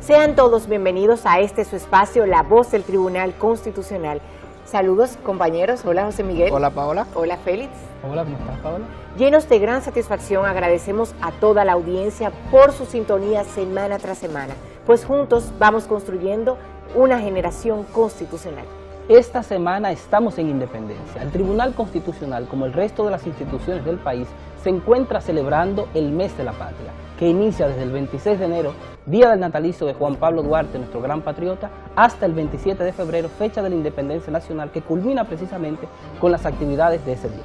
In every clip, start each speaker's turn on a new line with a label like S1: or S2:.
S1: Sean todos bienvenidos a este su espacio, La Voz del Tribunal Constitucional. Saludos, compañeros. Hola, José Miguel.
S2: Hola, Paola.
S1: Hola, Félix.
S2: Hola, ¿cómo estás, Paola?
S1: Llenos de gran satisfacción, agradecemos a toda la audiencia por su sintonía semana tras semana, pues juntos vamos construyendo una generación constitucional.
S2: Esta semana estamos en Independencia. El Tribunal Constitucional, como el resto de las instituciones del país, se encuentra celebrando el Mes de la Patria, que inicia desde el 26 de enero, día del natalicio de Juan Pablo Duarte, nuestro gran patriota, hasta el 27 de febrero, fecha de la Independencia Nacional, que culmina precisamente con las actividades de ese día.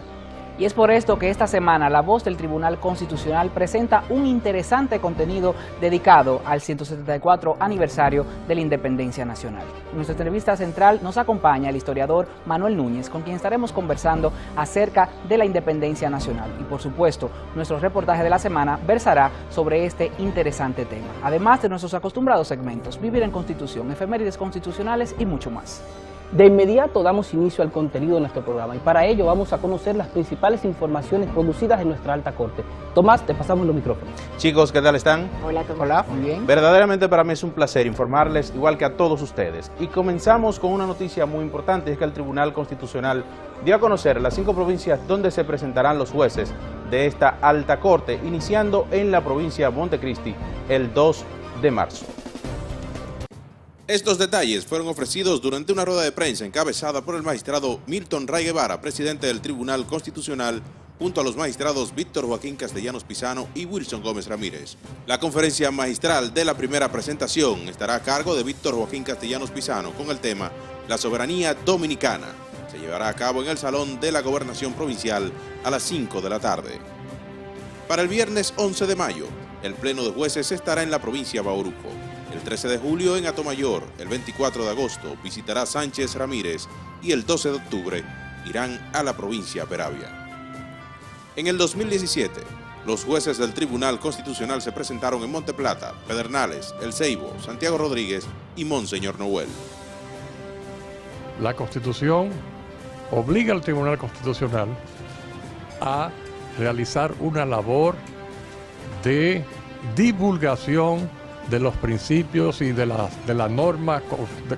S3: Y es por esto que esta semana La Voz del Tribunal Constitucional presenta un interesante contenido dedicado al 174 aniversario de la Independencia Nacional. En nuestra entrevista central nos acompaña el historiador Manuel Núñez, con quien estaremos conversando acerca de la Independencia Nacional. Y por supuesto, nuestro reportaje de la semana versará sobre este interesante tema, además de nuestros acostumbrados segmentos, Vivir en Constitución, efemérides constitucionales y mucho más.
S2: De inmediato damos inicio al contenido de nuestro programa y para ello vamos a conocer las principales informaciones producidas en nuestra alta corte. Tomás, te pasamos los micrófonos.
S4: Chicos, ¿qué tal están?
S1: Hola, Tomás.
S2: Hola.
S3: Muy bien.
S4: Verdaderamente para mí es un placer informarles, igual que a todos ustedes. Y comenzamos con una noticia muy importante, es que el Tribunal Constitucional dio a conocer las 5 provincias donde se presentarán los jueces de esta alta corte, iniciando en la provincia de Montecristi el 2 de marzo.
S5: Estos detalles fueron ofrecidos durante una rueda de prensa encabezada por el magistrado Milton Ray Guevara, presidente del Tribunal Constitucional, junto a los magistrados Víctor Joaquín Castellanos Pisano y Wilson Gómez Ramírez. La conferencia magistral de la primera presentación estará a cargo de Víctor Joaquín Castellanos Pisano con el tema La Soberanía Dominicana. Se llevará a cabo en el Salón de la Gobernación Provincial a las 5 de la tarde. Para el viernes 11 de mayo, el Pleno de Jueces estará en la provincia de Bauruco. El 13 de julio en Atomayor, el 24 de agosto visitará Sánchez Ramírez y el 12 de octubre irán a la provincia de Peravia. En el 2017, los jueces del Tribunal Constitucional se presentaron en Monte Plata, Pedernales, El Ceibo, Santiago Rodríguez y Monseñor Noel.
S6: La Constitución obliga al Tribunal Constitucional a realizar una labor de divulgación de los principios y de las normas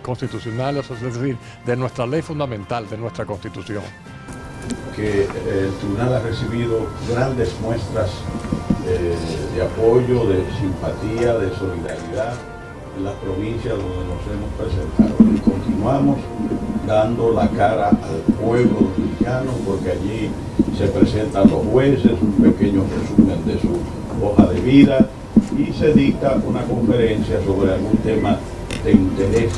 S6: constitucionales, es decir, de nuestra ley fundamental, de nuestra Constitución.
S7: Que el tribunal ha recibido grandes muestras de apoyo, de simpatía, de solidaridad en las provincias donde nos hemos presentado. Y continuamos dando la cara al pueblo dominicano porque allí se presentan los jueces, un pequeño resumen de su hoja de vida, y se dicta una conferencia sobre algún tema de interés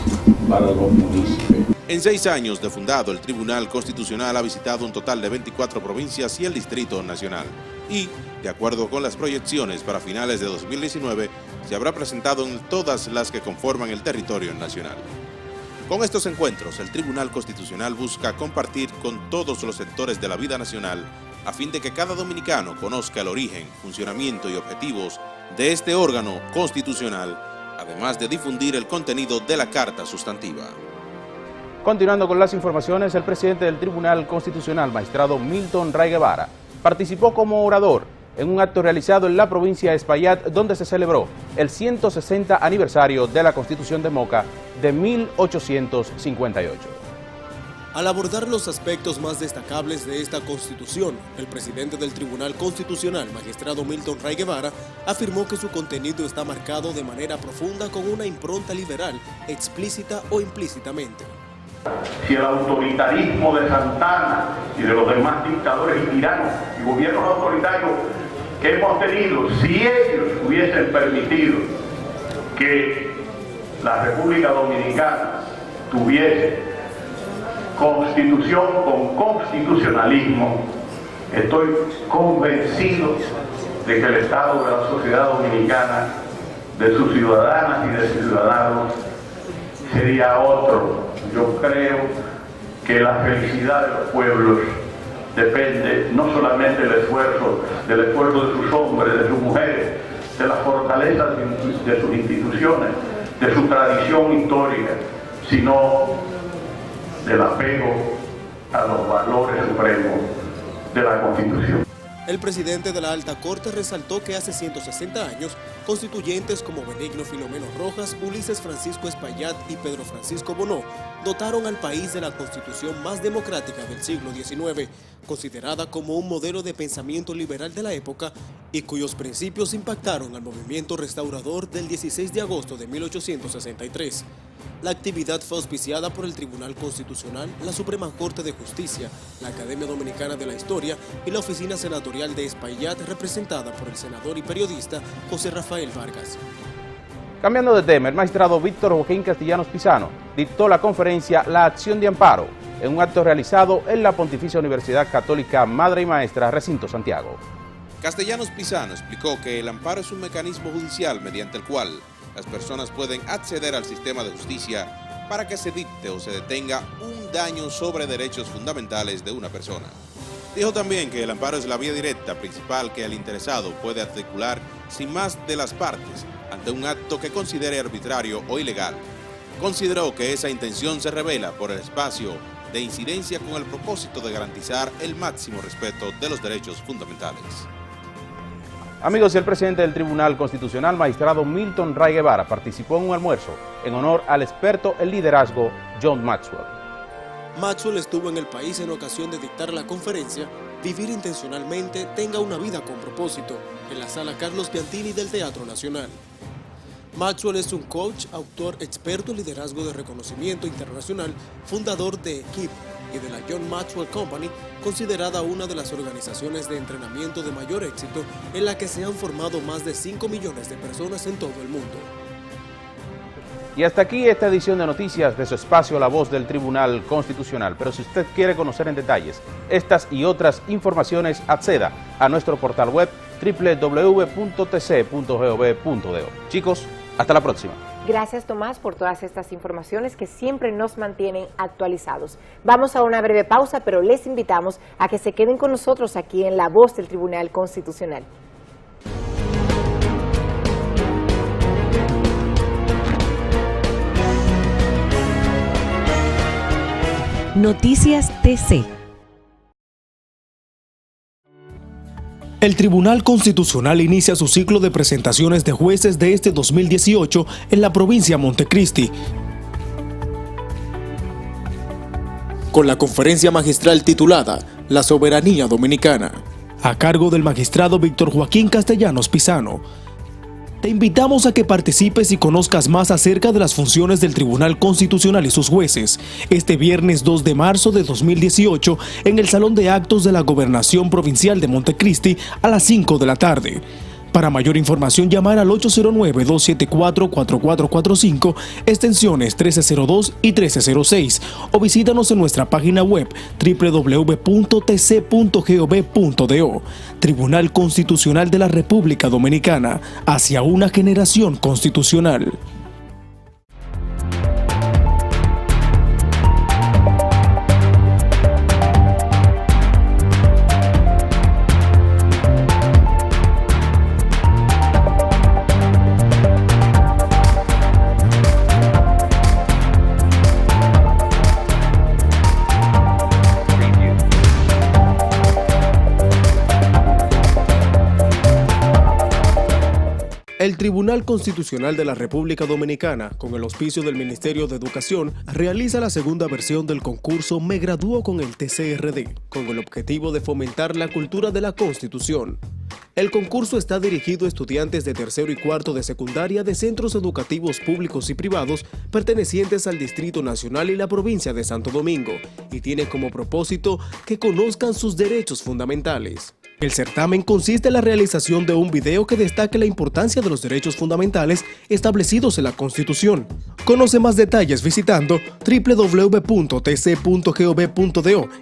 S7: para los municipios.
S5: En 6 años de fundado, el Tribunal Constitucional ha visitado un total de 24 provincias y el Distrito Nacional. Y, de acuerdo con las proyecciones para finales de 2019, se habrá presentado en todas las que conforman el territorio nacional. Con estos encuentros, el Tribunal Constitucional busca compartir con todos los sectores de la vida nacional a fin de que cada dominicano conozca el origen, funcionamiento y objetivos de este órgano constitucional, además de difundir el contenido de la Carta Sustantiva.
S4: Continuando con las informaciones, el presidente del Tribunal Constitucional, magistrado Milton Ray Guevara, participó como orador en un acto realizado en la provincia de Espaillat, donde se celebró el 160 aniversario de la Constitución de Moca de 1858.
S8: Al abordar los aspectos más destacables de esta Constitución, el presidente del Tribunal Constitucional, magistrado Milton Ray Guevara, afirmó que su contenido está marcado de manera profunda con una impronta liberal, explícita o implícitamente.
S9: Si el autoritarismo de Santana y de los demás dictadores y tiranos y gobiernos autoritarios que hemos tenido, si ellos hubiesen permitido que la República Dominicana tuviese constitución con constitucionalismo, estoy convencido de que el estado de la sociedad dominicana, de sus ciudadanas y de sus ciudadanos, sería otro. Yo creo que la felicidad de los pueblos depende no solamente del esfuerzo de sus hombres, de sus mujeres, de la fortaleza de sus instituciones, de su tradición histórica, sino del apego a los valores supremos de la Constitución.
S8: El presidente de la Alta Corte resaltó que hace 160 años, constituyentes como Benigno Filomeno Rojas, Ulises Francisco Espaillat y Pedro Francisco Bonó dotaron al país de la constitución más democrática del siglo XIX, considerada como un modelo de pensamiento liberal de la época y cuyos principios impactaron al movimiento restaurador del 16 de agosto de 1863. La actividad fue auspiciada por el Tribunal Constitucional, la Suprema Corte de Justicia, la Academia Dominicana de la Historia y la Oficina Senatorial de Espaillat, representada por el senador y periodista José Rafael Vargas.
S4: Cambiando de tema, el magistrado Víctor Joaquín Castellanos Pisano dictó la conferencia La Acción de Amparo en un acto realizado en la Pontificia Universidad Católica Madre y Maestra Recinto Santiago.
S5: Castellanos Pisano explicó que el amparo es un mecanismo judicial mediante el cual las personas pueden acceder al sistema de justicia para que se dicte o se detenga un daño sobre derechos fundamentales de una persona. Dijo también que el amparo es la vía directa principal que el interesado puede articular sin más de las partes ante un acto que considere arbitrario o ilegal. Consideró que esa intención se revela por el espacio de incidencia con el propósito de garantizar el máximo respeto de los derechos fundamentales.
S4: Amigos, el presidente del Tribunal Constitucional, magistrado Milton Ray Guevara, participó en un almuerzo en honor al experto en liderazgo John Maxwell.
S8: Maxwell estuvo en el país en ocasión de dictar la conferencia Vivir intencionalmente, tenga una vida con propósito, en la Sala Carlos Piantini del Teatro Nacional. Maxwell es un coach, autor experto en liderazgo de reconocimiento internacional, fundador de KEEP y de la John Maxwell Company, considerada una de las organizaciones de entrenamiento de mayor éxito en la que se han formado más de 5 millones de personas en todo el mundo.
S4: Y hasta aquí esta edición de noticias de su espacio La Voz del Tribunal Constitucional. Pero si usted quiere conocer en detalles estas y otras informaciones, acceda a nuestro portal web www.tc.gov.do. Chicos, hasta la próxima.
S1: Gracias, Tomás, por todas estas informaciones que siempre nos mantienen actualizados. Vamos a una breve pausa, pero les invitamos a que se queden con nosotros aquí en La Voz del Tribunal Constitucional.
S10: Noticias TC.
S8: El Tribunal Constitucional inicia su ciclo de presentaciones de jueces de este 2018 en la provincia de Montecristi, con la conferencia magistral titulada La Soberanía Dominicana, a cargo del magistrado Víctor Joaquín Castellanos Pisano. Te invitamos a que participes y conozcas más acerca de las funciones del Tribunal Constitucional y sus jueces, este viernes 2 de marzo de 2018 en el Salón de Actos de la Gobernación Provincial de Montecristi a las 5 de la tarde. Para mayor información, llamar al 809-274-4445, extensiones 1302 y 1306, o visítanos en nuestra página web www.tc.gov.do. Tribunal Constitucional de la República Dominicana, hacia una generación constitucional. El Tribunal Constitucional de la República Dominicana, con el auspicio del Ministerio de Educación, realiza la segunda versión del concurso Me Gradúo con el TCRD, con el objetivo de fomentar la cultura de la Constitución. El concurso está dirigido a estudiantes de tercero y cuarto de secundaria de centros educativos públicos y privados pertenecientes al Distrito Nacional y la provincia de Santo Domingo, y tiene como propósito que conozcan sus derechos fundamentales. El certamen consiste en la realización de un video que destaque la importancia de los derechos fundamentales establecidos en la Constitución. Conoce más detalles visitando www.tc.gov.do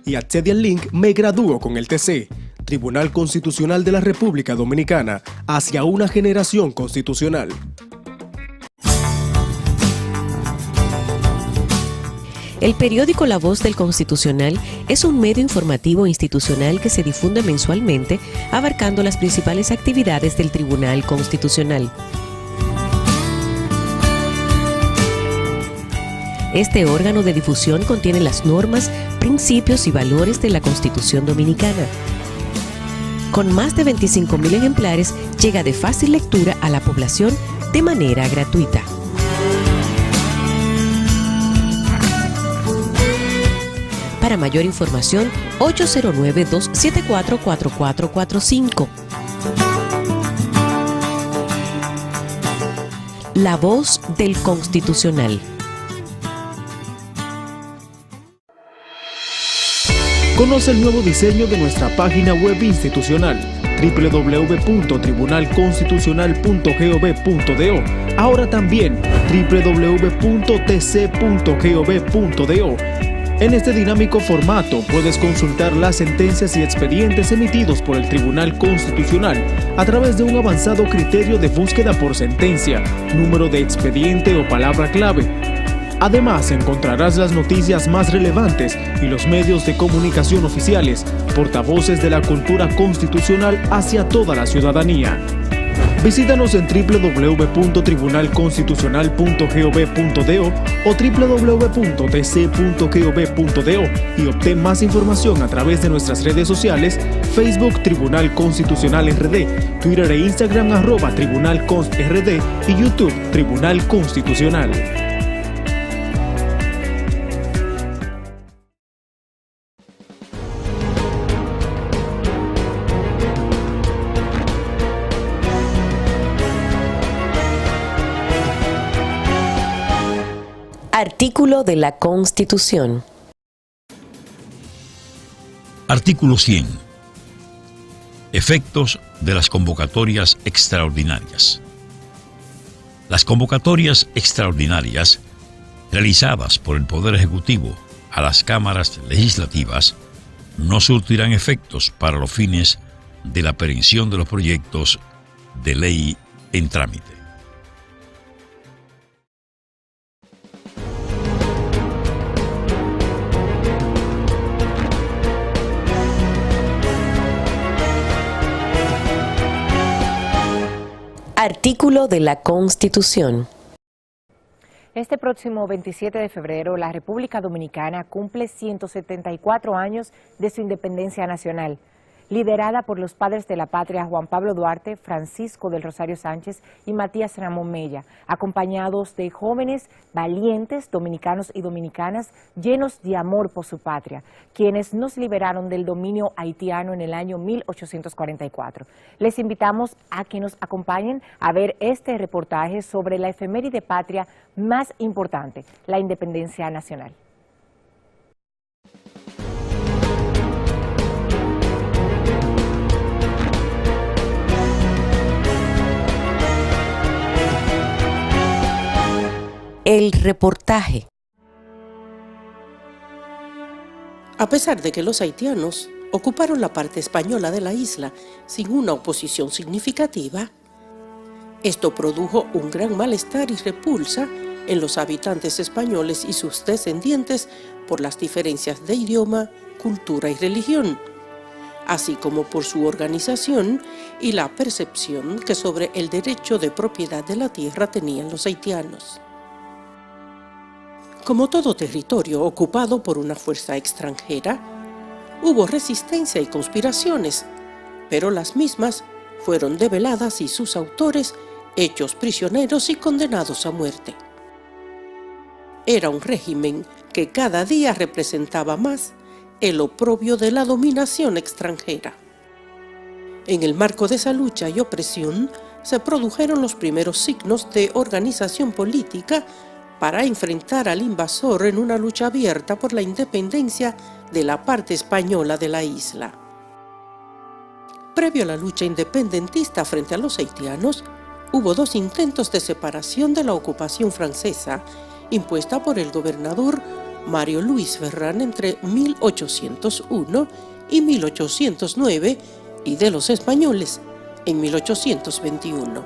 S8: y accede al link Me Gradúo con el TC. Tribunal Constitucional de la República Dominicana hacia una generación constitucional.
S10: El periódico La Voz del Constitucional es un medio informativo institucional que se difunde mensualmente, abarcando las principales actividades del Tribunal Constitucional. Este órgano de difusión contiene las normas, principios y valores de la Constitución Dominicana. Con más de 25.000 ejemplares, llega de fácil lectura a la población de manera gratuita. Para mayor información, 809-274-4445. La Voz del Constitucional.
S8: Conoce el nuevo diseño de nuestra página web institucional www.tribunalconstitucional.gov.do. Ahora también www.tc.gov.do. En este dinámico formato puedes consultar las sentencias y expedientes emitidos por el Tribunal Constitucional a través de un avanzado criterio de búsqueda por sentencia, número de expediente o palabra clave. Además, encontrarás las noticias más relevantes y los medios de comunicación oficiales, portavoces de la cultura constitucional hacia toda la ciudadanía. Visítanos en www.tribunalconstitucional.gov.do o www.tc.gov.do y obtén más información a través de nuestras redes sociales, Facebook Tribunal Constitucional RD, Twitter e Instagram @TribunalConstRD y YouTube Tribunal Constitucional.
S10: Artículo de la Constitución.
S11: Artículo 100. Efectos de las convocatorias extraordinarias. Las convocatorias extraordinarias realizadas por el Poder Ejecutivo a las cámaras legislativas no surtirán efectos para los fines de la aprehensión de los proyectos de ley en trámite.
S10: Artículo de la Constitución.
S1: Este próximo 27 de febrero, la República Dominicana cumple 174 años de su independencia nacional. Liderada por los padres de la patria Juan Pablo Duarte, Francisco del Rosario Sánchez y Matías Ramón Mella, acompañados de jóvenes valientes dominicanos y dominicanas llenos de amor por su patria, quienes nos liberaron del dominio haitiano en el año 1844. Les invitamos a que nos acompañen a ver este reportaje sobre la efeméride patria más importante, la independencia nacional.
S10: El reportaje.
S12: A pesar de que los haitianos ocuparon la parte española de la isla sin una oposición significativa, esto produjo un gran malestar y repulsa en los habitantes españoles y sus descendientes por las diferencias de idioma, cultura y religión, así como por su organización y la percepción que sobre el derecho de propiedad de la tierra tenían los haitianos. Como todo territorio ocupado por una fuerza extranjera, hubo resistencia y conspiraciones, pero las mismas fueron develadas y sus autores hechos prisioneros y condenados a muerte. Era un régimen que cada día representaba más el oprobio de la dominación extranjera. En el marco de esa lucha y opresión se produjeron los primeros signos de organización política para enfrentar al invasor en una lucha abierta por la independencia de la parte española de la isla. Previo a la lucha independentista frente a los haitianos, hubo dos intentos de separación de la ocupación francesa impuesta por el gobernador Mario Luis Ferrán entre 1801 y 1809 y de los españoles en 1821.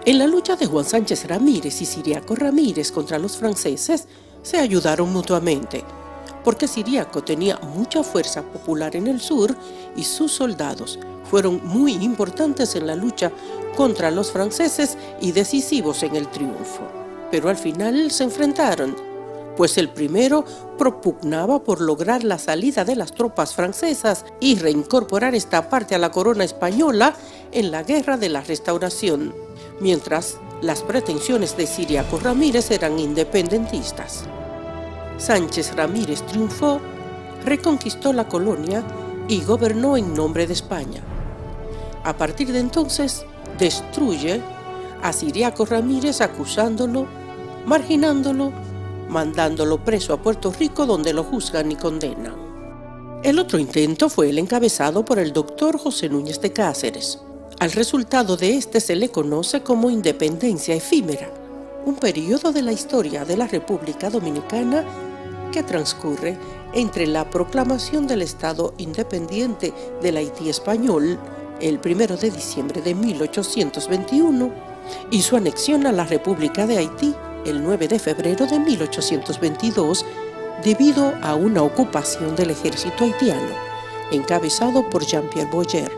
S12: En la lucha de Juan Sánchez Ramírez y Ciriaco Ramírez contra los franceses se ayudaron mutuamente, porque Ciriaco tenía mucha fuerza popular en el sur y sus soldados fueron muy importantes en la lucha contra los franceses y decisivos en el triunfo. Pero al final se enfrentaron, pues el primero propugnaba por lograr la salida de las tropas francesas y reincorporar esta parte a la corona española en la Guerra de la Restauración, mientras las pretensiones de Ciriaco Ramírez eran independentistas. Sánchez Ramírez triunfó, reconquistó la colonia y gobernó en nombre de España. A partir de entonces, destruye a Ciriaco Ramírez acusándolo, marginándolo, mandándolo preso a Puerto Rico, donde lo juzgan y condenan. El otro intento fue el encabezado por el doctor José Núñez de Cáceres. Al resultado de este se le conoce como independencia efímera, un periodo de la historia de la República Dominicana que transcurre entre la proclamación del Estado independiente del Haití español el 1 de diciembre de 1821 y su anexión a la República de Haití el 9 de febrero de 1822 debido a una ocupación del ejército haitiano encabezado por Jean-Pierre Boyer.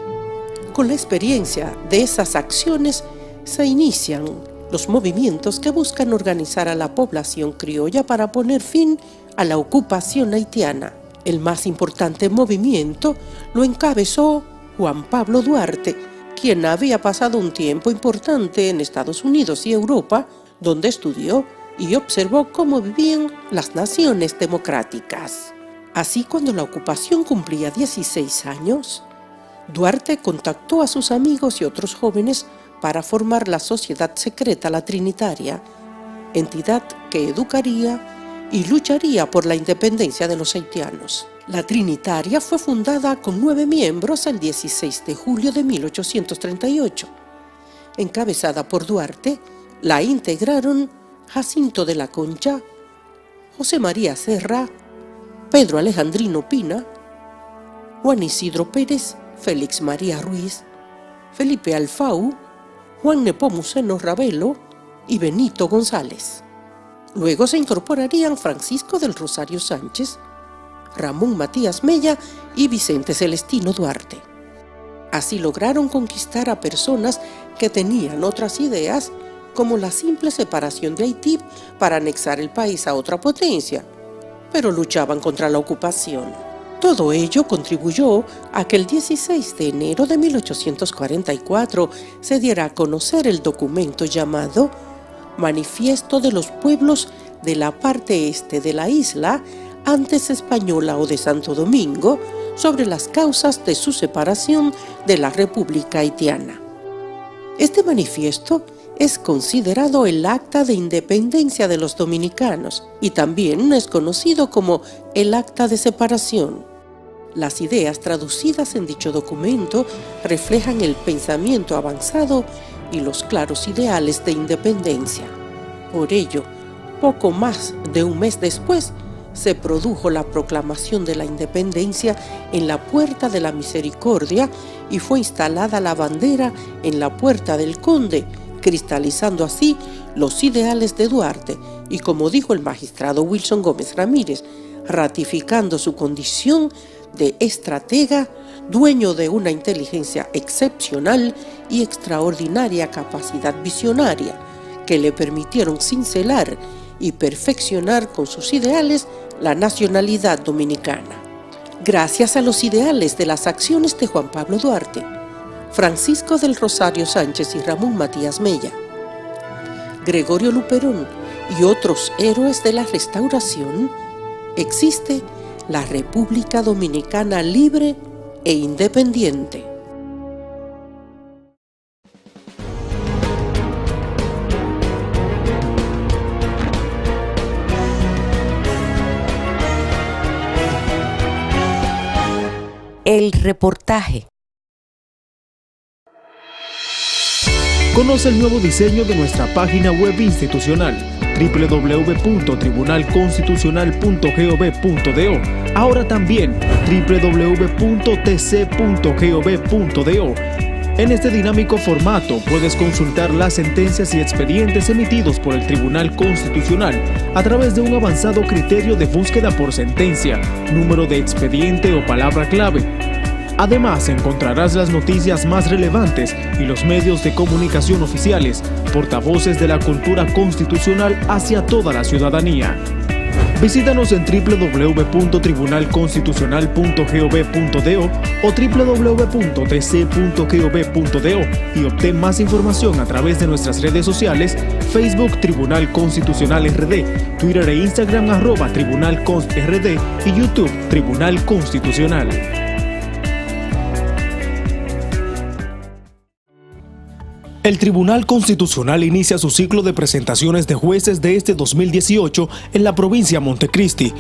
S12: Con la experiencia de esas acciones se inician los movimientos que buscan organizar a la población criolla para poner fin a la ocupación haitiana. El más importante movimiento lo encabezó Juan Pablo Duarte, quien había pasado un tiempo importante en Estados Unidos y Europa, donde estudió y observó cómo vivían las naciones democráticas. Así, cuando la ocupación cumplía 16 años, Duarte contactó a sus amigos y otros jóvenes para formar la Sociedad Secreta La Trinitaria, entidad que educaría y lucharía por la independencia de los haitianos. La Trinitaria fue fundada con 9 miembros el 16 de julio de 1838. Encabezada por Duarte, la integraron Jacinto de la Concha, José María Serra, Pedro Alejandrino Pina, Juan Isidro Pérez, Félix María Ruiz, Felipe Alfau, Juan Nepomuceno Ravelo y Benito González. Luego se incorporarían Francisco del Rosario Sánchez, Ramón Matías Mella y Vicente Celestino Duarte. Así lograron conquistar a personas que tenían otras ideas, como la simple separación de Haití para anexar el país a otra potencia, pero luchaban contra la ocupación. Todo ello contribuyó a que el 16 de enero de 1844 se diera a conocer el documento llamado Manifiesto de los Pueblos de la parte este de la isla, antes española o de Santo Domingo, sobre las causas de su separación de la República Haitiana. Este manifiesto es considerado el Acta de Independencia de los Dominicanos y también es conocido como el Acta de Separación. Las ideas traducidas en dicho documento reflejan el pensamiento avanzado y los claros ideales de independencia. Por ello, poco más de un mes después, se produjo la proclamación de la independencia en la Puerta de la Misericordia y fue instalada la bandera en la Puerta del Conde, cristalizando así los ideales de Duarte y, como dijo el magistrado Wilson Gómez Ramírez, ratificando su condición de estratega, dueño de una inteligencia excepcional y extraordinaria capacidad visionaria, que le permitieron cincelar y perfeccionar con sus ideales la nacionalidad dominicana. Gracias a los ideales de las acciones de Juan Pablo Duarte, Francisco del Rosario Sánchez y Ramón Matías Mella, Gregorio Luperón y otros héroes de la Restauración, existe la República Dominicana libre e independiente.
S10: El reportaje.
S13: Conoce el nuevo diseño de nuestra página web institucional www.tribunalconstitucional.gov.do, ahora también www.tc.gov.do. En este dinámico formato puedes consultar las sentencias y expedientes emitidos por el Tribunal Constitucional a través de un avanzado criterio de búsqueda por sentencia, número de expediente o palabra clave. Además, encontrarás las noticias más relevantes y los medios de comunicación oficiales, portavoces de la cultura constitucional hacia toda la ciudadanía. Visítanos en www.tribunalconstitucional.gov.do o www.tc.gov.do y obtén más información a través de nuestras redes sociales, Facebook Tribunal Constitucional RD, Twitter e Instagram @TribunalConstRD y YouTube Tribunal Constitucional. El Tribunal Constitucional inicia su ciclo de presentaciones de jueces de este 2018 en la provincia de Montecristi.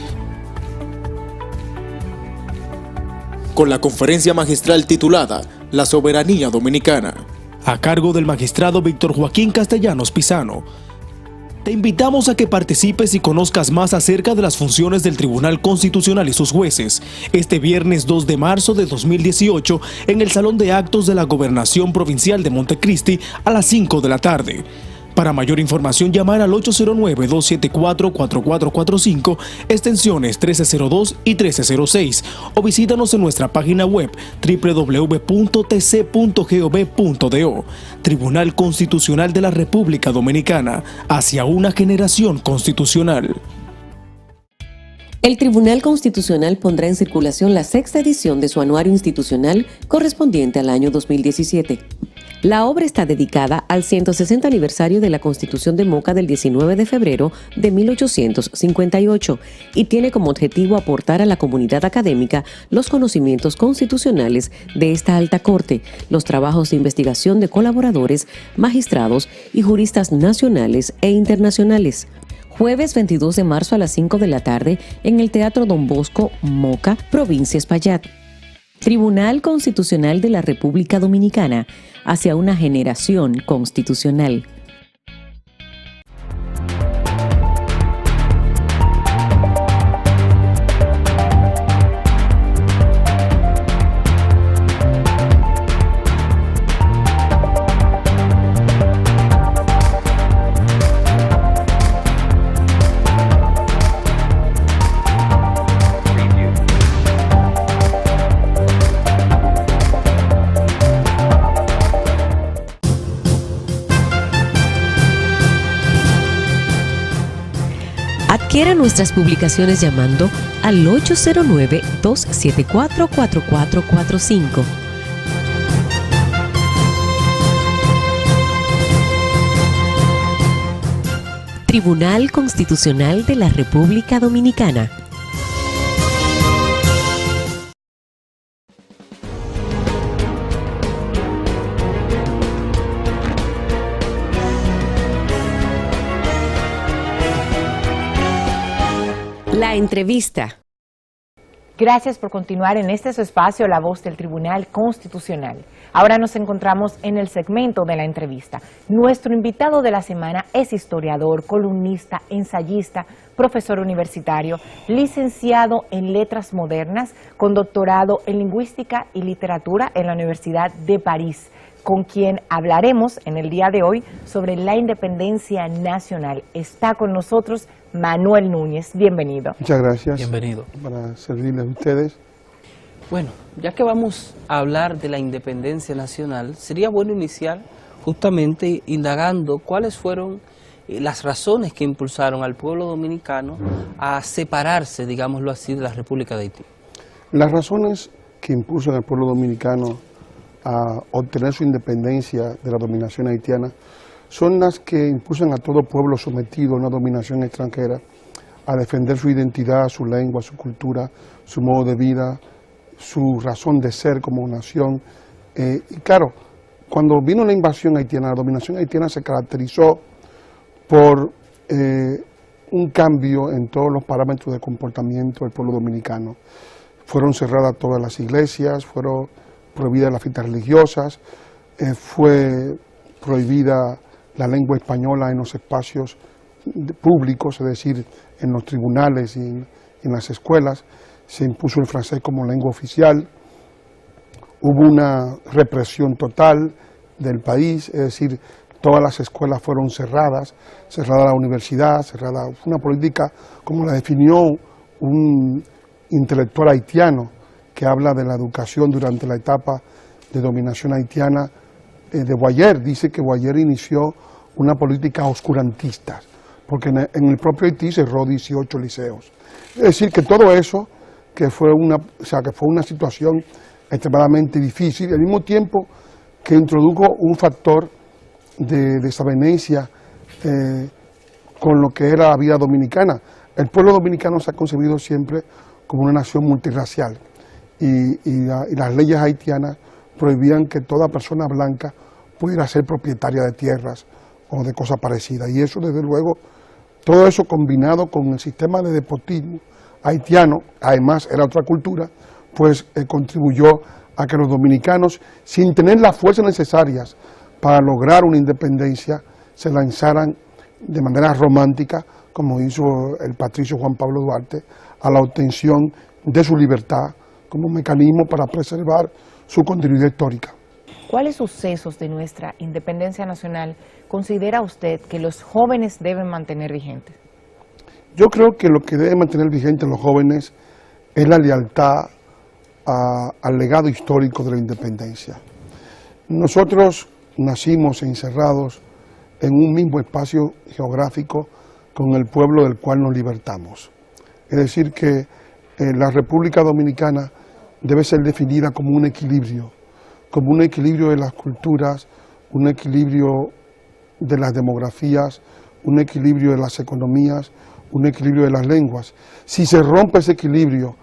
S8: Con la conferencia magistral titulada La Soberanía Dominicana,
S13: a cargo del magistrado Víctor Joaquín Castellanos Pisano. Te invitamos a que participes y conozcas más acerca de las funciones del Tribunal Constitucional y sus jueces, este viernes 2 de marzo de 2018 en el Salón de Actos de la Gobernación Provincial de Montecristi a las 5 de la tarde. Para mayor información, llamar al 809-274-4445, extensiones 1302 y 1306, o visítanos en nuestra página web www.tc.gov.do. Tribunal Constitucional de la República Dominicana, hacia una generación constitucional.
S10: El Tribunal Constitucional pondrá en circulación la 6ª edición de su anuario institucional correspondiente al año 2017. La obra está dedicada al 160 aniversario de la Constitución de Moca del 19 de febrero de 1858 y tiene como objetivo aportar a la comunidad académica los conocimientos constitucionales de esta alta corte, los trabajos de investigación de colaboradores, magistrados y juristas nacionales e internacionales. Jueves 22 de marzo a las 5 de la tarde en el Teatro Don Bosco, Moca, provincia Espaillat. Tribunal Constitucional de la República Dominicana, hacia una generación constitucional. Adquiera nuestras publicaciones llamando al 809-274-4445. Tribunal Constitucional de la República Dominicana. La entrevista.
S1: Gracias por continuar en este su espacio, La Voz del Tribunal Constitucional. Ahora nos encontramos en el segmento de la entrevista. Nuestro invitado de la semana es historiador, columnista, ensayista, profesor universitario, licenciado en Letras Modernas, con doctorado en Lingüística y Literatura en la Universidad de París, con quien hablaremos en el día de hoy sobre la independencia nacional. Está con nosotros Manuel Núñez. Bienvenido.
S14: Muchas gracias.
S2: Bienvenido.
S14: Para servirles a ustedes.
S2: Bueno, ya que vamos a hablar de la independencia nacional, sería bueno iniciar justamente indagando cuáles fueron las razones que impulsaron al pueblo dominicano a separarse, digámoslo así, de la República de Haití.
S14: Las razones que impulsan al pueblo dominicano a obtener su independencia de la dominación haitiana son las que impulsan a todo pueblo sometido a una dominación extranjera a defender su identidad, su lengua, su cultura, su modo de vida, su razón de ser como nación. Y claro, cuando vino la invasión haitiana, la dominación haitiana se caracterizó por un cambio en todos los parámetros de comportamiento del pueblo dominicano. Fueron cerradas todas las iglesias, fueron prohibidas las fiestas religiosas, fue prohibida la lengua española en los espacios públicos, es decir, en los tribunales y en las escuelas, se impuso el francés como lengua oficial. Hubo una represión total del país, es decir, todas las escuelas fueron cerrada la universidad, cerrada. Fue una política como la definió un intelectual haitiano que habla de la educación durante la etapa de dominación haitiana de Boyer. Dice que Boyer inició una política oscurantista, porque en el propio Haití cerró 18 liceos. Es decir, que todo eso, que fue una situación extremadamente difícil, al mismo tiempo que introdujo un factor de desavenencia con lo que era la vida dominicana. El pueblo dominicano se ha concebido siempre como una nación multirracial y las leyes haitianas prohibían que toda persona blanca pudiera ser propietaria de tierras o de cosas parecidas. Y eso, desde luego, todo eso combinado con el sistema de despotismo haitiano, además era otra cultura, pues contribuyó a que los dominicanos, sin tener las fuerzas necesarias para lograr una independencia, se lanzaran de manera romántica, como hizo el patricio Juan Pablo Duarte, a la obtención de su libertad como mecanismo para preservar su continuidad histórica.
S1: ¿Cuáles sucesos de nuestra independencia nacional considera usted que los jóvenes deben mantener vigentes?
S14: Yo creo que lo que deben mantener vigentes los jóvenes es la lealtad al legado histórico de la independencia. Nosotros nacimos encerrados en un mismo espacio geográfico con el pueblo del cual nos libertamos. Es decir, que la República Dominicana debe ser definida como un equilibrio de las culturas, un equilibrio de las demografías, un equilibrio de las economías, un equilibrio de las lenguas. Si se rompe ese equilibrio,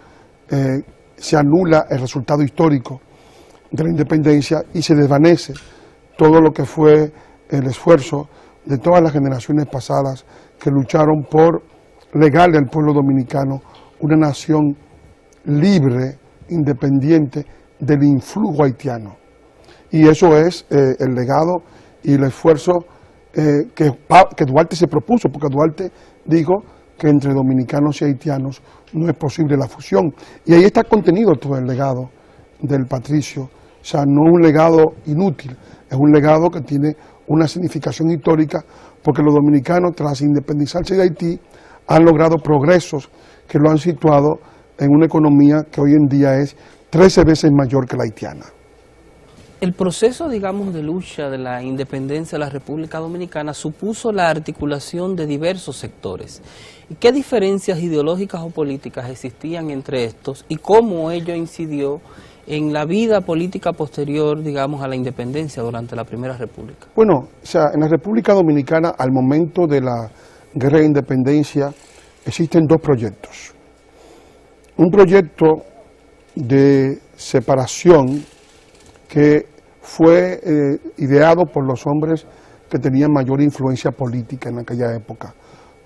S14: se anula el resultado histórico de la independencia y se desvanece todo lo que fue el esfuerzo de todas las generaciones pasadas que lucharon por legarle al pueblo dominicano una nación libre, independiente del influjo haitiano. Y eso es el legado y el esfuerzo que Duarte se propuso, porque Duarte dijo que entre dominicanos y haitianos no es posible la fusión. Y ahí está contenido todo el legado del patricio. O sea, no es un legado inútil, es un legado que tiene una significación histórica, porque los dominicanos, tras independizarse de Haití, han logrado progresos que lo han situado en una economía que hoy en día es 13 veces mayor que la haitiana.
S2: El proceso, digamos, de lucha de la independencia de la República Dominicana supuso la articulación de diversos sectores. ¿Y qué diferencias ideológicas o políticas existían entre estos y cómo ello incidió en la vida política posterior, digamos, a la independencia durante la Primera República?
S14: Bueno, o sea, en la República Dominicana, al momento de la Guerra de Independencia, existen dos proyectos. Un proyecto de separación que fue ideado por los hombres que tenían mayor influencia política en aquella época,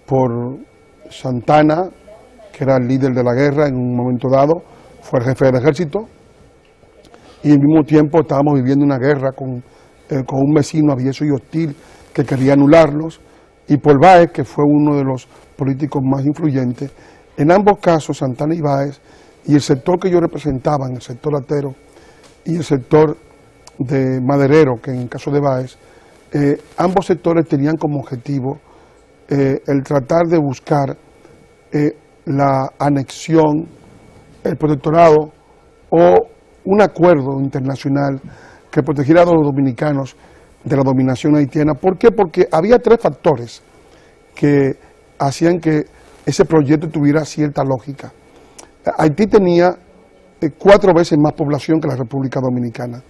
S14: por Santana, que era el líder de la guerra en un momento dado, fue el jefe del ejército, y al mismo tiempo estábamos viviendo una guerra con un vecino avieso y hostil que quería anularlos, y por Báez, que fue uno de los políticos más influyentes. En ambos casos, Santana y Báez, y el sector que yo representaba, en el sector latero, y el sector de maderero, que en el caso de Báez, ambos sectores tenían como objetivo el tratar de buscar la anexión, el protectorado o un acuerdo internacional que protegiera a los dominicanos de la dominación haitiana. ¿Por qué? Porque había tres factores que hacían que ese proyecto tuviera cierta lógica. Haití tenía 4 veces más población que la República Dominicana.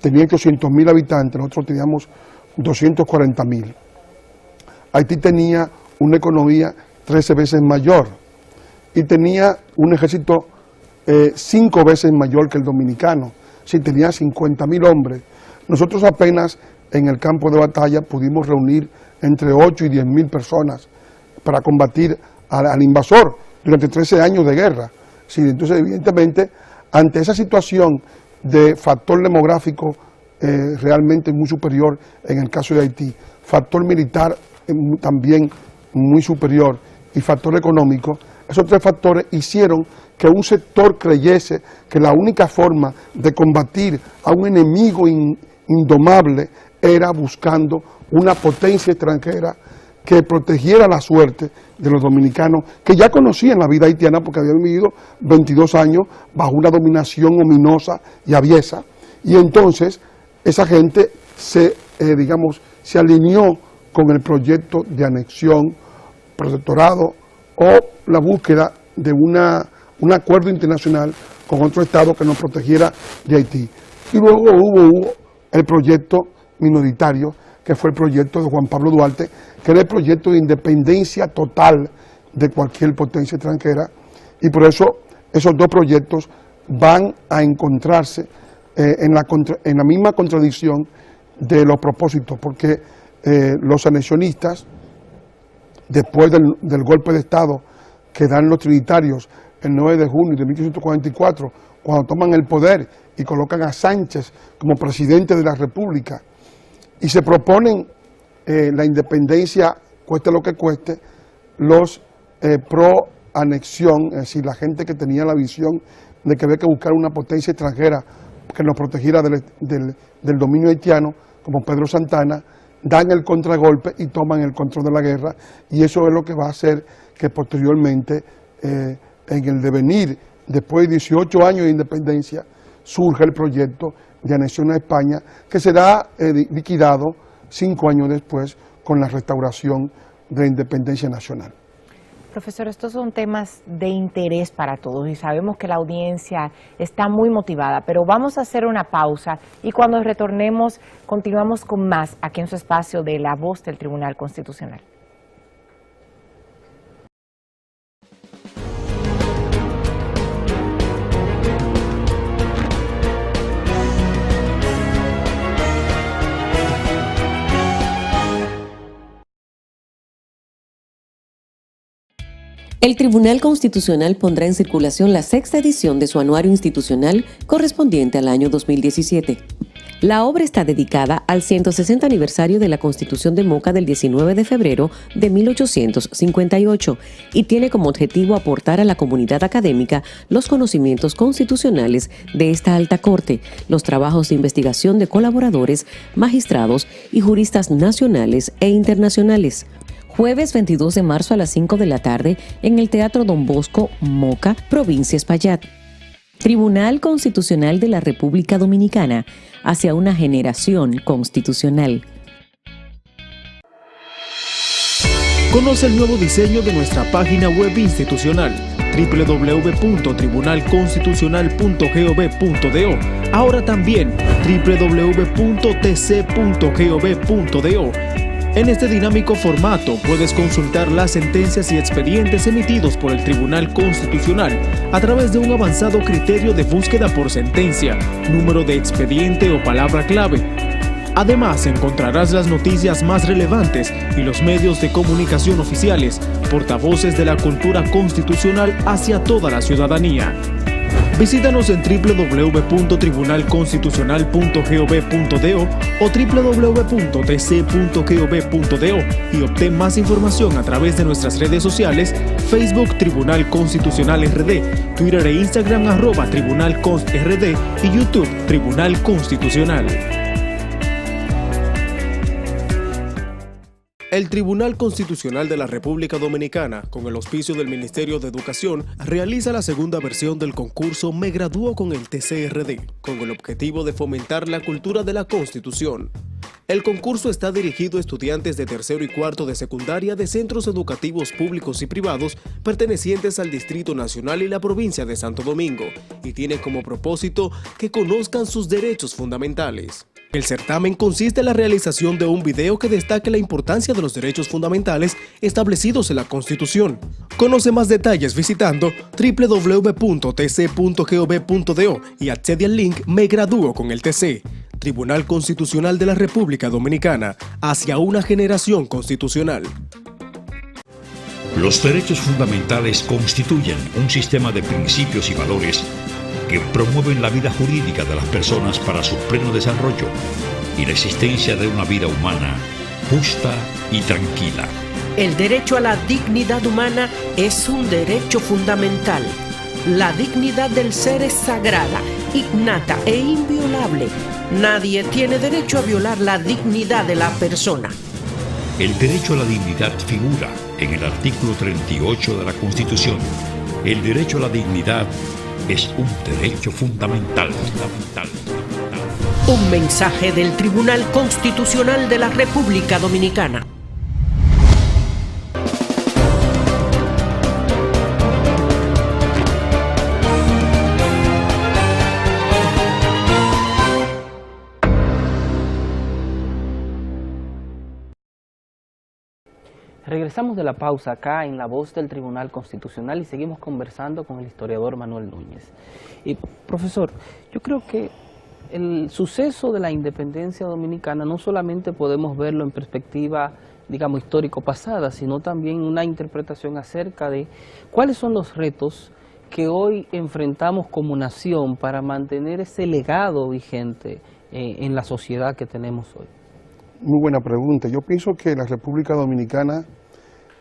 S14: Tenía 800.000 habitantes, nosotros teníamos 240.000. Haití tenía una economía 13 veces mayor y tenía un ejército 5 veces mayor que el dominicano. Si tenía 50.000 hombres. Nosotros apenas en el campo de batalla pudimos reunir entre 8 y 10.000 personas para combatir al invasor durante 13 años de guerra. Sí, entonces, evidentemente, ante esa situación de factor demográfico realmente muy superior en el caso de Haití, factor militar también muy superior y factor económico, esos tres factores hicieron que un sector creyese que la única forma de combatir a un enemigo indomable era buscando una potencia extranjera que protegiera la suerte de los dominicanos, que ya conocían la vida haitiana porque habían vivido 22 años bajo una dominación ominosa y aviesa, y entonces esa gente se alineó con el proyecto de anexión, protectorado o la búsqueda de un acuerdo internacional con otro Estado que nos protegiera de Haití. Y luego hubo el proyecto minoritario, que fue el proyecto de Juan Pablo Duarte, que era el proyecto de independencia total de cualquier potencia extranjera, y por eso esos dos proyectos van a encontrarse en la misma contradicción de los propósitos, porque los anexionistas, después del golpe de Estado que dan los trinitarios el 9 de junio de 1844, cuando toman el poder y colocan a Sánchez como presidente de la República, y se proponen la independencia, cueste lo que cueste, los pro anexión, es decir, la gente que tenía la visión de que había que buscar una potencia extranjera que nos protegiera del dominio haitiano, como Pedro Santana, dan el contragolpe y toman el control de la guerra, y eso es lo que va a hacer que posteriormente, en el devenir, después de 18 años de independencia, surja el proyecto de anexión a España, que será liquidado 5 años después con la restauración de la independencia nacional.
S1: Profesor, estos son temas de interés para todos y sabemos que la audiencia está muy motivada, pero vamos a hacer una pausa y cuando retornemos continuamos con más aquí en su espacio de La Voz del Tribunal Constitucional.
S10: El Tribunal Constitucional pondrá en circulación la 6ª edición de su anuario institucional correspondiente al año 2017. La obra está dedicada al 160 aniversario de la Constitución de Moca del 19 de febrero de 1858 y tiene como objetivo aportar a la comunidad académica los conocimientos constitucionales de esta alta corte, los trabajos de investigación de colaboradores, magistrados y juristas nacionales e internacionales. Jueves 22 de marzo a las 5 de la tarde en el Teatro Don Bosco, Moca, provincia Espaillat. Tribunal Constitucional de la República Dominicana, hacia una generación constitucional.
S13: Conoce el nuevo diseño de nuestra página web institucional www.tribunalconstitucional.gov.do. Ahora también www.tc.gov.do. En este dinámico formato puedes consultar las sentencias y expedientes emitidos por el Tribunal Constitucional a través de un avanzado criterio de búsqueda por sentencia, número de expediente o palabra clave. Además, encontrarás las noticias más relevantes y los medios de comunicación oficiales, portavoces de la cultura constitucional hacia toda la ciudadanía. Visítanos en www.tribunalconstitucional.gov.do o www.tc.gov.do y obtén más información a través de nuestras redes sociales, Facebook Tribunal Constitucional RD, Twitter e Instagram @TribunalConstRD y YouTube Tribunal Constitucional. El Tribunal Constitucional de la República Dominicana, con el auspicio del Ministerio de Educación, realiza la segunda versión del concurso Me Gradúo con el TCRD, con el objetivo de fomentar la cultura de la Constitución. El concurso está dirigido a estudiantes de tercero y cuarto de secundaria de centros educativos públicos y privados pertenecientes al Distrito Nacional y la provincia de Santo Domingo, y tiene como propósito que conozcan sus derechos fundamentales. El certamen consiste en la realización de un video que destaque la importancia de los derechos fundamentales establecidos en la Constitución. Conoce más detalles visitando www.tc.gov.do y accede al link Me Gradúo con el TC. Tribunal Constitucional de la República Dominicana, hacia una generación constitucional.
S11: Los derechos fundamentales constituyen un sistema de principios y valores que promueven la vida jurídica de las personas para su pleno desarrollo y la existencia de una vida humana justa y tranquila.
S12: El derecho a la dignidad humana es un derecho fundamental. La dignidad del ser es sagrada, innata e inviolable. Nadie tiene derecho a violar la dignidad de la persona.
S11: El derecho a la dignidad figura en el artículo 38 de la Constitución. El derecho a la dignidad es un derecho fundamental.
S12: Un mensaje del Tribunal Constitucional de la República Dominicana.
S2: Regresamos de la pausa acá en La Voz del Tribunal Constitucional y seguimos conversando con el historiador Manuel Núñez. Y, profesor, yo creo que el suceso de la independencia dominicana no solamente podemos verlo en perspectiva, digamos, histórico-pasada, sino también una interpretación acerca de cuáles son los retos que hoy enfrentamos como nación para mantener ese legado vigente en la sociedad que tenemos hoy.
S14: Muy buena pregunta. Yo pienso que la República Dominicana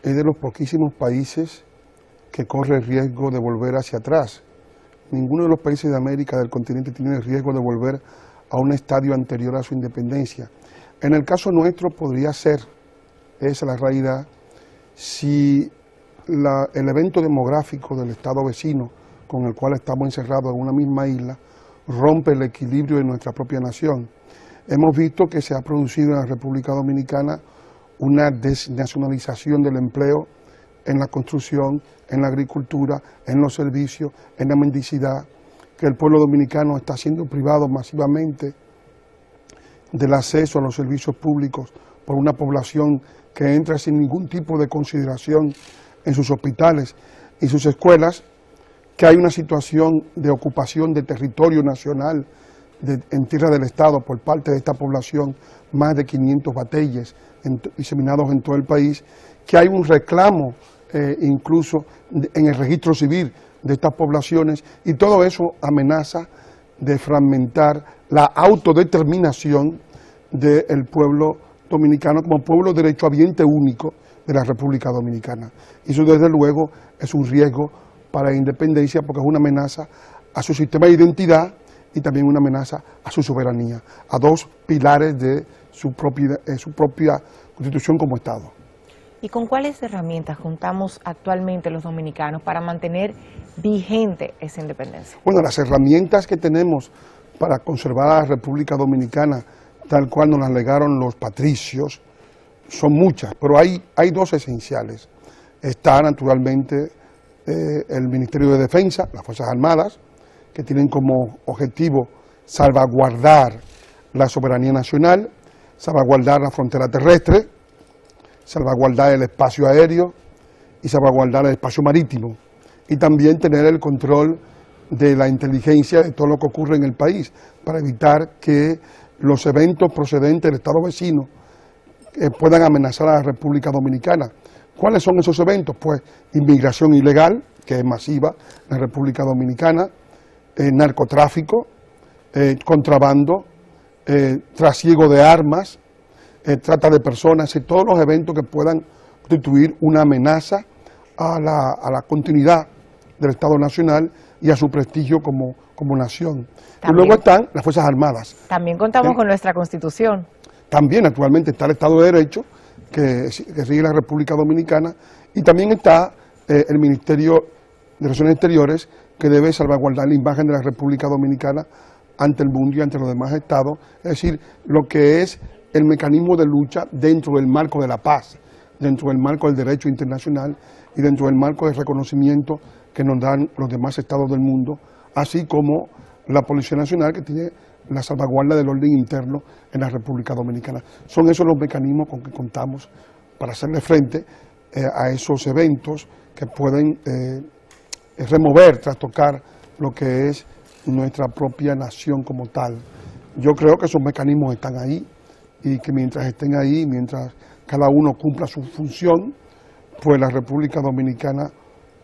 S14: es de los poquísimos países que corre el riesgo de volver hacia atrás. Ninguno de los países de América, del continente, tiene el riesgo de volver a un estadio anterior a su independencia. En el caso nuestro podría ser, esa es la realidad, si el evento demográfico del estado vecino con el cual estamos encerrados en una misma isla rompe el equilibrio de nuestra propia nación. Hemos visto que se ha producido en la República Dominicana una desnacionalización del empleo en la construcción, en la agricultura, en los servicios, en la mendicidad, que el pueblo dominicano está siendo privado masivamente del acceso a los servicios públicos por una población que entra sin ningún tipo de consideración en sus hospitales y sus escuelas, que hay una situación de ocupación de territorio nacional en tierra del Estado por parte de esta población, más de 500 batalles diseminados en todo el país, que hay un reclamo incluso en el registro civil de estas poblaciones, y todo eso amenaza de fragmentar la autodeterminación del pueblo dominicano como pueblo derechohabiente único de la República Dominicana. Y eso desde luego es un riesgo para la independencia, porque es una amenaza a su sistema de identidad y también una amenaza a su soberanía, a dos pilares de su propia constitución como Estado.
S1: ¿Y con cuáles herramientas contamos actualmente los dominicanos para mantener vigente esa independencia?
S14: Bueno, las herramientas que tenemos para conservar a la República Dominicana tal cual nos las legaron los patricios son muchas, pero hay dos esenciales. Está naturalmente el Ministerio de Defensa, las Fuerzas Armadas, que tienen como objetivo salvaguardar la soberanía nacional, salvaguardar la frontera terrestre, salvaguardar el espacio aéreo y salvaguardar el espacio marítimo, y también tener el control de la inteligencia de todo lo que ocurre en el país, para evitar que los eventos procedentes del Estado vecino puedan amenazar a la República Dominicana. ¿Cuáles son esos eventos? Pues inmigración ilegal, que es masiva en la República Dominicana, narcotráfico, contrabando, trasiego de armas, trata de personas, y todos los eventos que puedan constituir una amenaza a la continuidad del Estado Nacional y a su prestigio como nación. También, y luego están las Fuerzas Armadas.
S1: También contamos con nuestra Constitución.
S14: También actualmente está el Estado de Derecho, que rige la República Dominicana, y también está el Ministerio de Relaciones Exteriores, que debe salvaguardar la imagen de la República Dominicana ante el mundo y ante los demás estados, es decir, lo que es el mecanismo de lucha dentro del marco de la paz, dentro del marco del derecho internacional y dentro del marco de reconocimiento que nos dan los demás estados del mundo, así como la Policía Nacional, que tiene la salvaguarda del orden interno en la República Dominicana. Son esos los mecanismos con que contamos para hacerle frente a esos eventos que pueden remover, trastocar lo que es nuestra propia nación como tal. Yo creo que esos mecanismos están ahí, y que mientras estén ahí, mientras cada uno cumpla su función, pues la República Dominicana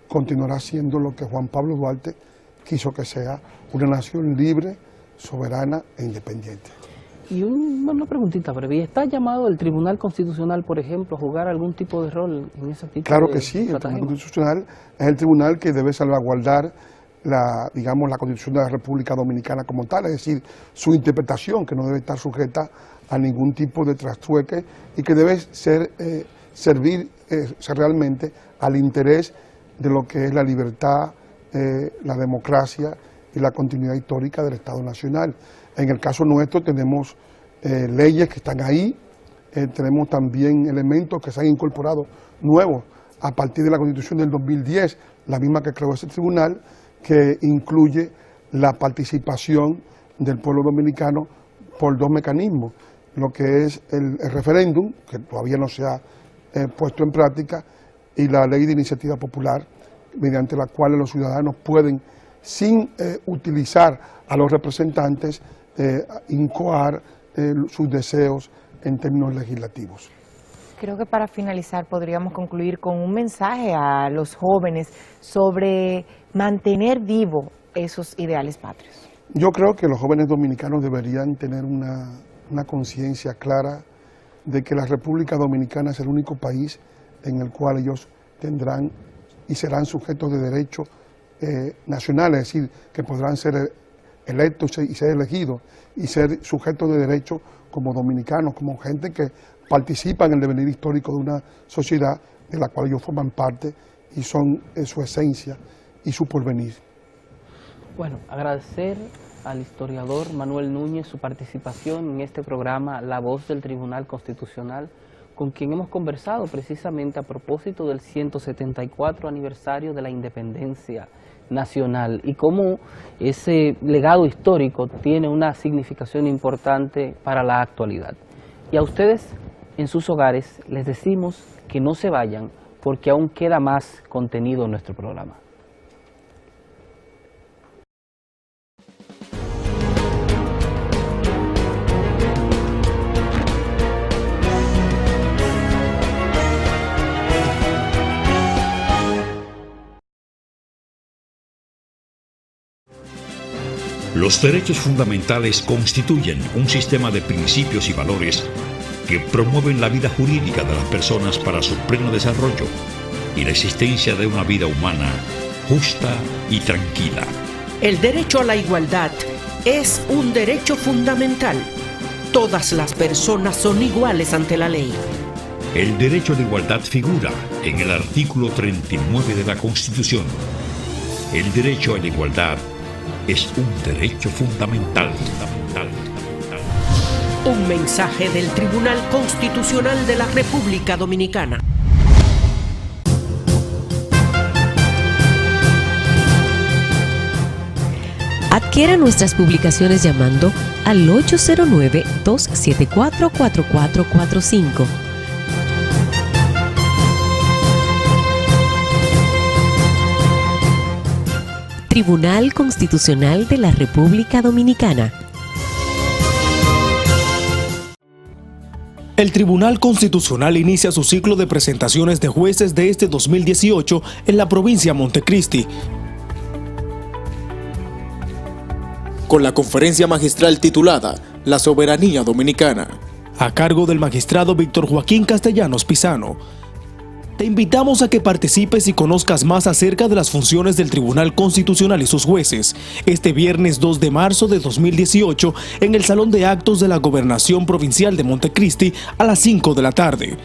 S14: continuará siendo lo que Juan Pablo Duarte quiso que sea, una nación libre, soberana e independiente.
S2: Y una preguntita breve. ¿Está llamado el Tribunal Constitucional, por ejemplo, a jugar algún tipo de rol en ese tipo
S14: Claro
S2: de
S14: que sí, el Tribunal
S2: tratamiento?
S14: Constitucional es el tribunal que debe salvaguardar la Constitución de la República Dominicana como tal, es decir, su interpretación, que no debe estar sujeta a ningún tipo de trastrueque y que debe servir realmente al interés de lo que es la libertad, la democracia y la continuidad histórica del Estado Nacional. En el caso nuestro tenemos leyes que están ahí, tenemos también elementos que se han incorporado nuevos a partir de la Constitución del 2010, la misma que creó ese tribunal, que incluye la participación del pueblo dominicano por dos mecanismos, lo que es el referéndum, que todavía no se ha puesto en práctica, y la ley de iniciativa popular, mediante la cual los ciudadanos pueden, sin utilizar a los representantes, incoar sus deseos en términos legislativos.
S1: Creo que para finalizar podríamos concluir con un mensaje a los jóvenes sobre mantener vivo esos ideales patrios.
S14: Yo creo que los jóvenes dominicanos deberían tener una conciencia clara de que la República Dominicana es el único país en el cual ellos tendrán y serán sujetos de derechos nacionales, es decir, que podrán ser electos y ser elegidos y ser sujetos de derechos como dominicanos, como gente que participa en el devenir histórico de una sociedad de la cual ellos forman parte y son su esencia y su porvenir.
S2: Bueno, agradecer al historiador Manuel Núñez su participación en este programa La Voz del Tribunal Constitucional, con quien hemos conversado precisamente a propósito del 174 aniversario de la independencia nacional y cómo ese legado histórico tiene una significación importante para la actualidad. Y a ustedes en sus hogares les decimos que no se vayan porque aún queda más contenido en nuestro programa.
S11: Los derechos fundamentales constituyen un sistema de principios y valores que promueven la vida jurídica de las personas para su pleno desarrollo y la existencia de una vida humana justa y tranquila.
S12: El derecho a la igualdad es un derecho fundamental. Todas las personas son iguales ante la ley.
S11: El derecho a la igualdad figura en el artículo 39 de la Constitución. El derecho a la igualdad es un derecho fundamental.
S12: Un mensaje del Tribunal Constitucional de la República Dominicana.
S10: Adquiera nuestras publicaciones llamando al 809-274-4445. Tribunal Constitucional de la República Dominicana.
S13: El Tribunal Constitucional inicia su ciclo de presentaciones de jueces de este 2018 en la provincia de Montecristi.
S8: Con la conferencia magistral titulada La Soberanía Dominicana,
S13: a cargo del magistrado Víctor Joaquín Castellanos Pisano. Te invitamos a que participes y conozcas más acerca de las funciones del Tribunal Constitucional y sus jueces, este viernes 2 de marzo de 2018 en el Salón de Actos de la Gobernación Provincial de Montecristi a las 5 de la tarde.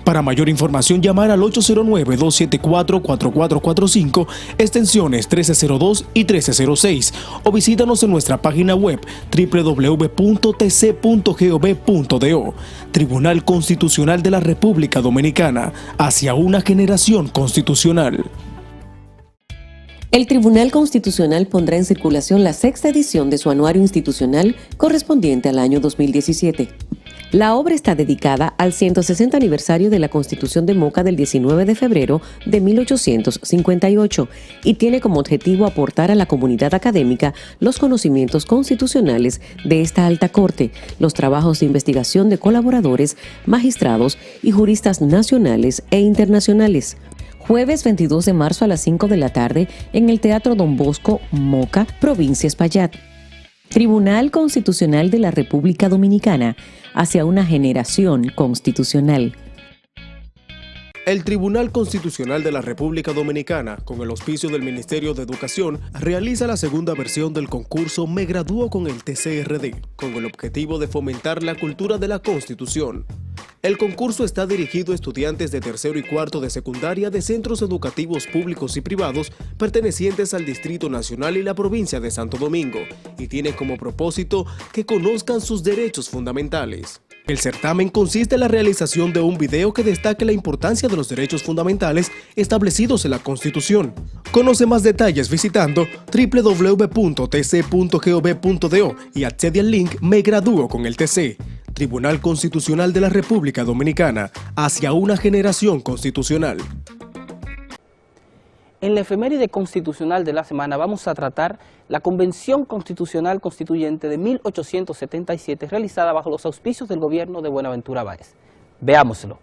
S13: Para mayor información, llamar al 809-274-4445, extensiones 1302 y 1306, o visítanos en nuestra página web www.tc.gov.do. Tribunal Constitucional de la República Dominicana, hacia una generación constitucional.
S10: El Tribunal Constitucional pondrá en circulación la 6ª edición de su anuario institucional correspondiente al año 2017. La obra está dedicada al 160 aniversario de la Constitución de Moca del 19 de febrero de 1858 y tiene como objetivo aportar a la comunidad académica los conocimientos constitucionales de esta alta corte, los trabajos de investigación de colaboradores, magistrados y juristas nacionales e internacionales. Jueves 22 de marzo a las 5 de la tarde en el Teatro Don Bosco, Moca, provincia Espaillat. Tribunal Constitucional de la República Dominicana hacia una generación constitucional.
S8: El Tribunal Constitucional de la República Dominicana, con el auspicio del Ministerio de Educación, realiza la segunda versión del concurso Me Gradúo con el TCRD, con el objetivo de fomentar la cultura de la Constitución. El concurso está dirigido a estudiantes de tercero y cuarto de secundaria de centros educativos públicos y privados pertenecientes al Distrito Nacional y la provincia de Santo Domingo, y tiene como propósito que conozcan sus derechos fundamentales. El certamen consiste en la realización de un video que destaque la importancia de los derechos fundamentales establecidos en la Constitución. Conoce más detalles visitando www.tc.gov.do y accede al link Me Gradúo con el TC. Tribunal Constitucional de la República Dominicana, hacia una generación constitucional.
S2: En la efeméride constitucional de la semana vamos a tratar la Convención Constitucional Constituyente de 1877 realizada bajo los auspicios del gobierno de Buenaventura Báez. Veámoslo.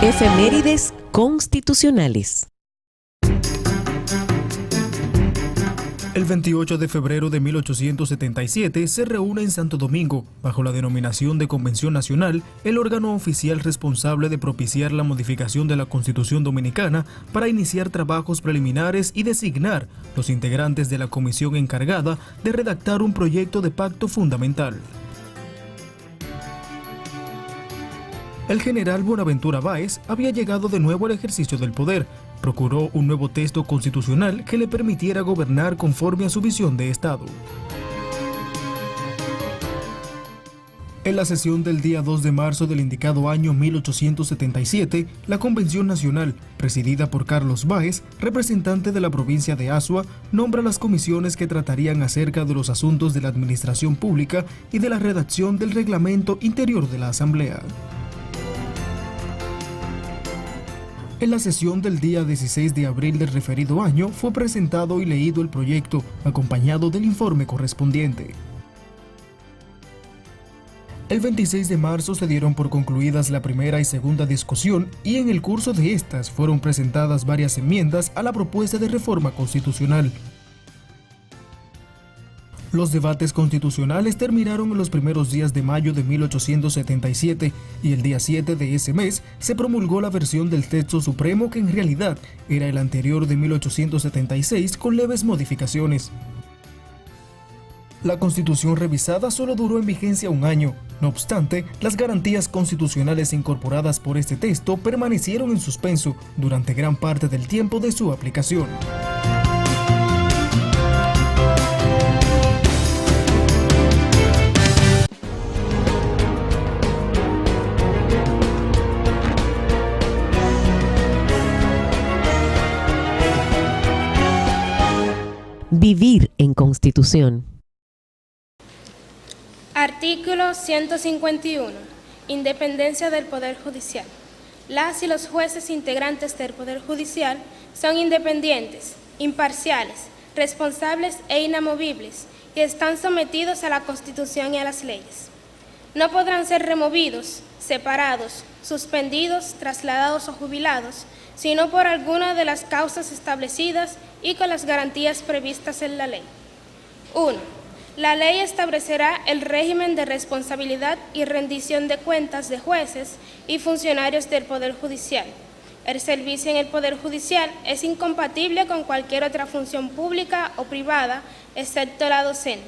S10: Efemérides constitucionales.
S13: El 28 de febrero de 1877 se reúne en Santo Domingo, bajo la denominación de Convención Nacional, el órgano oficial responsable de propiciar la modificación de la Constitución Dominicana para iniciar trabajos preliminares y designar los integrantes de la comisión encargada de redactar un proyecto de pacto fundamental. El general Buenaventura Báez había llegado de nuevo al ejercicio del poder. Procuró un nuevo texto constitucional que le permitiera gobernar conforme a su visión de Estado. En la sesión del día 2 de marzo del indicado año 1877, la Convención Nacional, presidida por Carlos Báez, representante de la provincia de Azua, nombra las comisiones que tratarían acerca de los asuntos de la administración pública y de la redacción del reglamento interior de la Asamblea. En la sesión del día 16 de abril del referido año fue presentado y leído el proyecto, acompañado del informe correspondiente. El 26 de marzo se dieron por concluidas la primera y segunda discusión y en el curso de estas fueron presentadas varias enmiendas a la propuesta de reforma constitucional. Los debates constitucionales terminaron en los primeros días de mayo de 1877 y el día 7 de ese mes se promulgó la versión del texto supremo que en realidad era el anterior de 1876 con leves modificaciones. La Constitución revisada solo duró en vigencia un año. No obstante, las garantías constitucionales incorporadas por este texto permanecieron en suspenso durante gran parte del tiempo de su aplicación.
S10: Vivir en Constitución.
S15: Artículo 151. Independencia del Poder Judicial. Las y los jueces integrantes del Poder Judicial son independientes, imparciales, responsables e inamovibles y están sometidos a la Constitución y a las leyes. No podrán ser removidos, separados, suspendidos, trasladados o jubilados, sino por alguna de las causas establecidas y con las garantías previstas en la ley. 1. La ley establecerá el régimen de responsabilidad y rendición de cuentas de jueces y funcionarios del Poder Judicial. El servicio en el Poder Judicial es incompatible con cualquier otra función pública o privada, excepto la docente.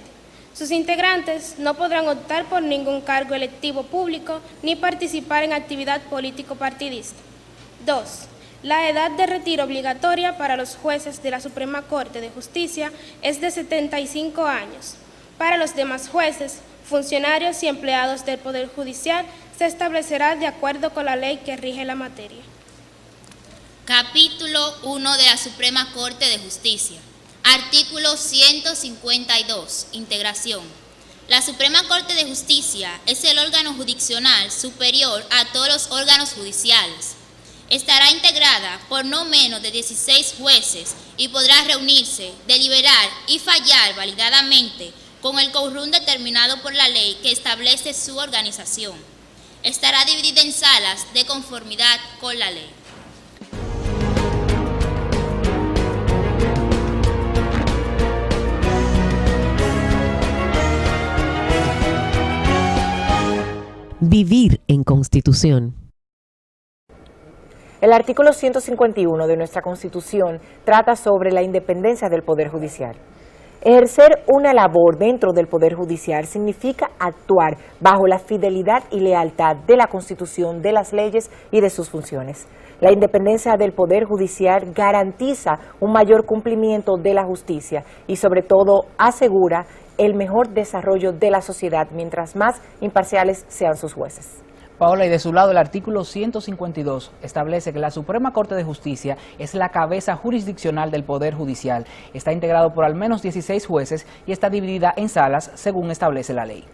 S15: Sus integrantes no podrán optar por ningún cargo electivo público ni participar en actividad político-partidista. 2. La edad de retiro obligatoria para los jueces de la Suprema Corte de Justicia es de 75 años. Para los demás jueces, funcionarios y empleados del Poder Judicial se establecerá de acuerdo con la ley que rige la materia.
S16: Capítulo 1 de la Suprema Corte de Justicia. Artículo 152. Integración. La Suprema Corte de Justicia es el órgano jurisdiccional superior a todos los órganos judiciales. Estará integrada por no menos de 16 jueces y podrá reunirse, deliberar y fallar validadamente con el quórum determinado por la ley que establece su organización. estará dividida en salas de conformidad con la ley.
S10: Vivir en Constitución.
S1: El artículo 151 de nuestra Constitución trata sobre la independencia del Poder Judicial. Ejercer una labor dentro del Poder Judicial significa actuar bajo la fidelidad y lealtad de la Constitución, de las leyes y de sus funciones. La independencia del Poder Judicial garantiza un mayor cumplimiento de la justicia y sobre todo asegura el mejor desarrollo de la sociedad mientras más imparciales sean sus jueces.
S3: Paola, y de su lado el artículo 152 establece que la Suprema Corte de Justicia es la cabeza jurisdiccional del Poder Judicial. Está integrado por al menos 16 jueces y está dividida en salas según establece la ley.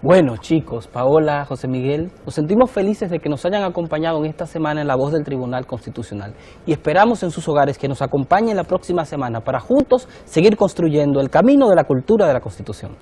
S2: Bueno, chicos, Paola, José Miguel, nos sentimos felices de que nos hayan acompañado en esta semana en La Voz del Tribunal Constitucional y esperamos en sus hogares que nos acompañen la próxima semana para juntos seguir construyendo el camino de la cultura de la Constitución.